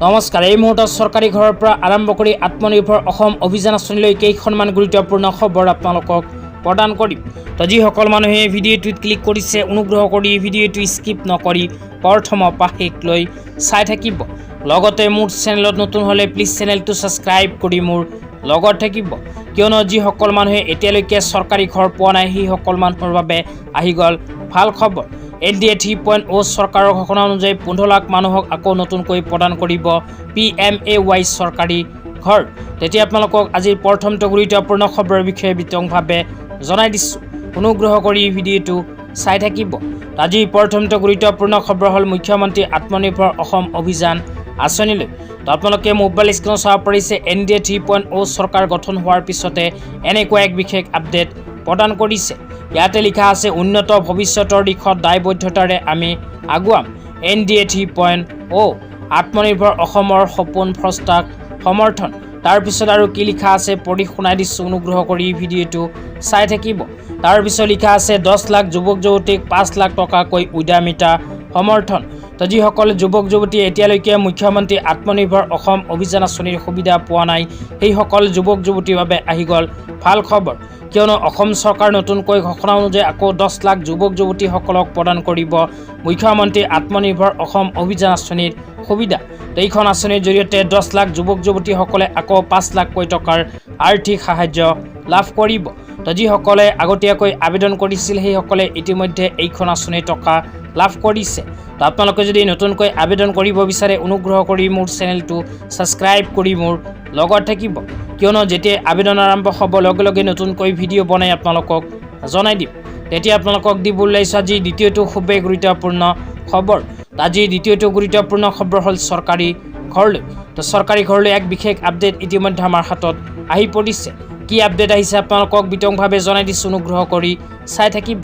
নমস্কাৰ। এই মুহূৰ্তত চৰকাৰী ঘৰৰ পৰা আৰম্ভ কৰি আত্মনিৰ্ভৰ অসম অভিযান আঁচনিলৈ কেইখনমান গুৰুত্বপূৰ্ণ খবৰ আপোনালোকক প্ৰদান কৰিম। তো যিসকল মানুহে ভিডিঅ'টোত ক্লিক কৰিছে অনুগ্ৰহ কৰি ভিডিঅ'টো স্কিপ নকৰি প্ৰথমৰ পৰা শেষলৈ চাই থাকিব। লগতে মোৰ চেনেলত নতুন হ'লে প্লিজ চেনেলটো ছাবস্ক্ৰাইব কৰি মোৰ লগত থাকিব, কিয়নো যিসকল মানুহে এতিয়ালৈকে চৰকাৰী ঘৰ পোৱা নাই সেইসকল মানুহৰ বাবে আহি গ'ল ভাল খবৰ। NDA 3.0 চৰকাৰৰ ঘোষণা অনুযায়ী 15 লাখ মানুহক আকৌ নতুনকৈ প্ৰদান কৰিব PMAY চৰকাৰী ঘৰ। তেতিয়া আপোনালোকক আজিৰ প্ৰথমটো গুৰুত্বপূৰ্ণ খবৰৰ বিষয়ে বিতংভাৱে জনাই দিছোঁ। অনুগ্ৰহ কৰি ভিডিঅ'টো চাই থাকিব। আজিৰ প্ৰথমটো গুৰুত্বপূৰ্ণ খবৰ হ'ল মুখ্যমন্ত্ৰী আত্মনিৰ্ভৰ অসম অভিযান আঁচনিলৈ। তো আপোনালোকে মোবাইল স্ক্ৰীনত চাব পাৰিছে NDA 3.0 চৰকাৰ গঠন হোৱাৰ পিছতে এনেকুৱা এক বিশেষ আপডেট প্ৰদান কৰিছে। ইয়াতে লিখা আছে উন্নত ভৱিষ্যতৰ দিশত দায়বদ্ধতাৰে আমি আগুৱাম। NDA 3.0 আত্মনিৰ্ভৰ অসমৰ সপোন ফ্ৰষ্টাক সমৰ্থন। তাৰপিছত আৰু কি লিখা আছে পঢ়ি শুনাই দিছোঁ, অনুগ্ৰহ কৰি ভিডিঅ'টো চাই থাকিব। তাৰপিছত লিখা আছে 10 লাখ যুৱক যুৱতীক 5 লাখ টকাকৈ উদ্যমিতা সমৰ্থন। তো যিসকল যুৱক যুৱতীয়ে এতিয়ালৈকে মুখ্যমন্ত্ৰী আত্মনিৰ্ভৰ অসম অভিযান আঁচনিৰ সুবিধা পোৱা নাই সেইসকল যুৱক যুৱতীৰ বাবে আহি গ'ল ভাল খবৰ, কিয়নো অসম চৰকাৰ নতুনকৈ ঘোষণা অনুযায়ী আকৌ 10 লাখ যুৱক যুৱতীসকলক প্ৰদান কৰিব মুখ্যমন্ত্ৰী আত্মনিৰ্ভৰ অসম অভিযান আঁচনিৰ সুবিধা। এইখন আঁচনিৰ জৰিয়তে 10 লাখ যুৱক যুৱতীসকলে আকৌ 5 লাখকৈ টকাৰ আৰ্থিক সাহায্য লাভ কৰিব। তো যিসকলে আগতীয়াকৈ আবেদন কৰিছিল সেইসকলে ইতিমধ্যে এইখন আঁচনিৰ টকা লাভ কৰিছে। তো আপোনালোকে যদি নতুনকৈ আবেদন কৰিব বিচাৰে অনুগ্ৰহ কৰি মোৰ চেনেলটো ছাবস্ক্ৰাইব কৰি মোৰ লগত থাকিব, কিয়নো যেতিয়া আবেদন আৰম্ভ হ'ব লগে লগে নতুনকৈ ভিডিঅ' বনাই আপোনালোকক জনাই দিম। তেতিয়া আপোনালোকক দিব ওলাইছোঁ আজি দ্বিতীয়টো খুবেই গুৰুত্বপূৰ্ণ খবৰ। আজি দ্বিতীয়টো গুৰুত্বপূৰ্ণ খবৰ হ'ল চৰকাৰী ঘৰলৈ। তো চৰকাৰী ঘৰলৈ এক বিশেষ আপডেট ইতিমধ্যে আমাৰ হাতত আহি পৰিছে। কি আপডেট আহিছে আপোনালোকক বিতংভাৱে জনাই দিছোঁ, অনুগ্ৰহ কৰি চাই থাকিব।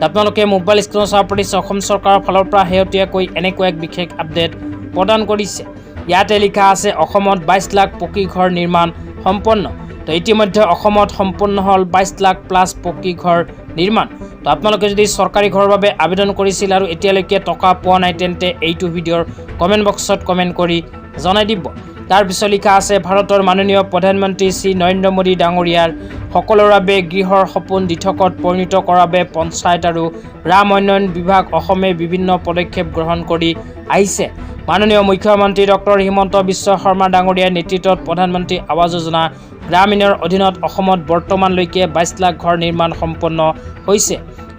আপোনালোকে মোবাইল স্ক্ৰীনত চাব পাৰিছে অসম চৰকাৰৰ ফালৰ পৰা শেহতীয়াকৈ এনেকুৱা এক বিশেষ আপডেট প্ৰদান কৰিছে। ইয়াতে লিখা আছে অসমত 22 লাখ পকী ঘৰ নিৰ্মাণ সম্পন্ন। তো ইতিমধ্যে অসমত সম্পূৰ্ণ হ'ল 22 লাখ প্লাছ পকী ঘৰ নিৰ্মাণ। তো আপোনালোকে যদি চৰকাৰী ঘৰৰ বাবে আবেদন কৰিছিল আৰু এতিয়ালৈকে টকা পোৱা নাই তেন্তে এইটো ভিডিঅ'ৰ কমেণ্ট বক্সত কমেণ্ট কৰি জনাই দিব। তাৰপিছত লিখা আছে ভাৰতৰ মাননীয় প্ৰধানমন্ত্ৰী শ্ৰী নৰেন্দ্ৰ মোদী ডাঙৰীয়াৰ সকলোৰে বাবে গৃহৰ সপোন দিঠকত পৰিণত কৰাৰ বাবে পঞ্চায়ত আৰু গ্ৰাম উন্নয়ন বিভাগ অসমে বিভিন্ন পদক্ষেপ গ্ৰহণ কৰি আহিছে। মাননীয় মুখ্যমন্ত্ৰী ডক্টৰ হিমন্ত বিশ্ব শৰ্মা ডাঙৰীয়াৰ নেতৃত্বত প্ৰধানমন্ত্ৰী আৱাস যোজনা গ্ৰামীণৰ অধীনত অসমত বৰ্তমানলৈকে 22 লাখ ঘৰ নিৰ্মাণ সম্পন্ন হৈছে।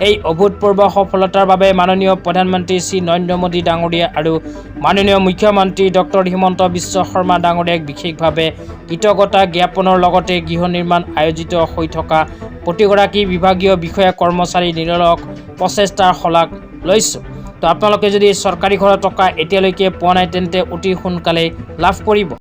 এই অভূতপূৰ্ব সফলতাৰ বাবে মাননীয় প্ৰধানমন্ত্ৰী শ্ৰী নৰেন্দ্ৰ মোদী ডাঙৰীয়া আৰু মাননীয় মুখ্যমন্ত্ৰী ডক্টৰ হিমন্ত বিশ্ব শৰ্মা ডাঙৰীয়াক বিশেষভাৱে কৃতজ্ঞতা জ্ঞাপনৰ লগতে গৃহ নিৰ্মাণ আয়োজিত হৈ থকা প্ৰতিগৰাকী বিভাগীয় বিষয়া কৰ্মচাৰী নিৰলস প্ৰচেষ্টাৰ শলাগ লৈছোঁ। তো আপোনালোকে যদি চৰকাৰী ঘৰৰ টকা এতিয়ালৈকে পোৱা নাই তেন্তে অতি সোনকালে লাভ কৰিব।